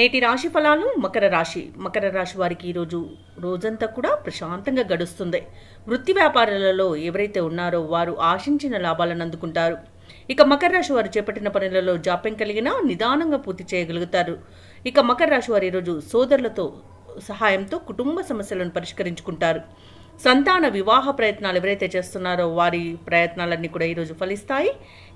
నేటి రాశి ఫలాలు మకర రాశి వారికి ఈ రోజు రోజంతా కూడా ప్రశాంతంగా గడుస్తుంది. వృత్తి వ్యాపారాలలో ఎవరైతే ఉన్నారో వారు ఆశించిన లాభాలను అందుకుంటారు. ఇక మకర రాశి వారు చేపట్టిన పనులలో జాప్యం కలిగినా నిదానంగా పూర్తి చేయగలుగుతారు. ఇక మకర రాశి వారు ఈరోజు సోదరులతో సహాయంతో కుటుంబ సమస్యలను పరిష్కరించుకుంటారు. సంతాన వివాహ ప్రయత్నాలు ఎవరైతే చేస్తున్నారో వారి ప్రయత్నాలన్నీ కూడా ఈరోజు ఫలిస్తాయి.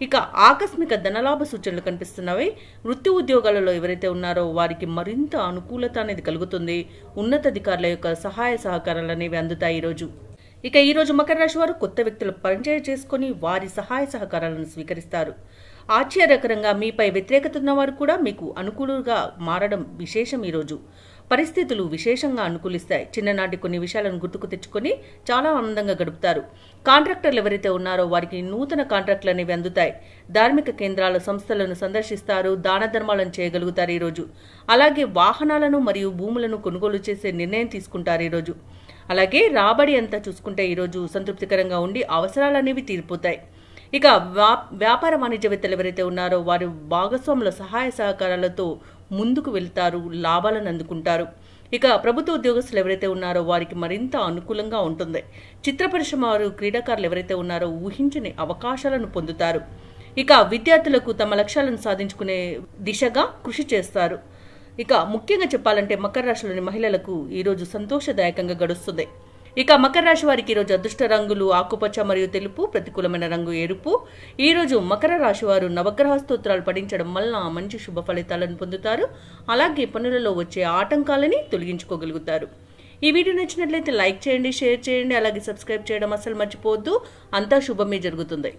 ఇక ఆకస్మిక ధనలాభ సూచనలు కనిపిస్తున్నవి. వృత్తి ఉద్యోగాలలో ఎవరైతే ఉన్నారో వారికి మరింత అనుకూలత అనేది కలుగుతుంది. ఉన్నతాధికారుల యొక్క సహాయ సహకారాలు అనేవి అందుతాయి ఈరోజు. ఇక ఈరోజు మకర రాశి వారు కొత్త వ్యక్తులు పరిచయం చేసుకుని వారి సహాయ సహకారాలను స్వీకరిస్తారు. ఆశ్చర్యకరంగా మీపై వ్యతిరేకత ఉన్నవారు కూడా మీకు అనుకూలంగా మారడం విశేషం. ఈరోజు పరిస్థితులు విశేషంగా అనుకూలిస్తాయి. చిన్ననాటి కొన్ని విషయాలను గుర్తుకు తెచ్చుకొని చాలా ఆనందంగా గడుపుతారు. కాంట్రాక్టర్లు ఎవరైతే ఉన్నారో వారికి నూతన కాంట్రాక్టులు అనేవి అందుతాయి. ధార్మిక కేంద్రాల సంస్థలను సందర్శిస్తారు. దాన ధర్మాలను చేయగలుగుతారు ఈరోజు. అలాగే వాహనాలను మరియు భూములను కొనుగోలు చేసే నిర్ణయం తీసుకుంటారు ఈరోజు. అలాగే రాబడి అంతా చూసుకుంటే ఈరోజు సంతృప్తికరంగా ఉండి అవసరాలు అనేవి తీరిపోతాయి. ఇక వ్యాపార వాణిజ్యవేత్తలు ఎవరైతే ఉన్నారో వారు భాగస్వాముల సహాయ సహకారాలతో ముందుకు వెళ్తారు, లాభాలను అందుకుంటారు. ఇక ప్రభుత్వ ఉద్యోగస్తులు ఎవరైతే ఉన్నారో వారికి మరింత అనుకూలంగా ఉంటుంది. చిత్ర పరిశ్రమ వారు క్రీడాకారులు ఎవరైతే ఉన్నారో ఊహించని అవకాశాలను పొందుతారు. ఇక విద్యార్థులకు తమ లక్ష్యాలను సాధించుకునే దిశగా కృషి చేస్తారు. ఇక ముఖ్యంగా చెప్పాలంటే మకర రాశిలోని మహిళలకు ఈరోజు సంతోషదాయకంగా గడుస్తుంది. ఇక మకర రాశి వారికి ఈరోజు అదృష్ట రంగులు ఆకుపచ్చ మరియు తెలుపు, ప్రతికూలమైన రంగు ఎరుపు. ఈరోజు మకర రాశి వారు నవగ్రహ స్తోత్రాలు పఠించడం వలన మంచి శుభ ఫలితాలను పొందుతారు. అలాగే పనులలో వచ్చే ఆటంకాలని తొలగించుకోగలుగుతారు. ఈ వీడియో నచ్చినట్లయితే లైక్ చేయండి, షేర్ చేయండి, అలాగే సబ్స్క్రైబ్ చేయడం అస్సలు మర్చిపోవద్దు. అంతా శుభమే జరుగుతుంది.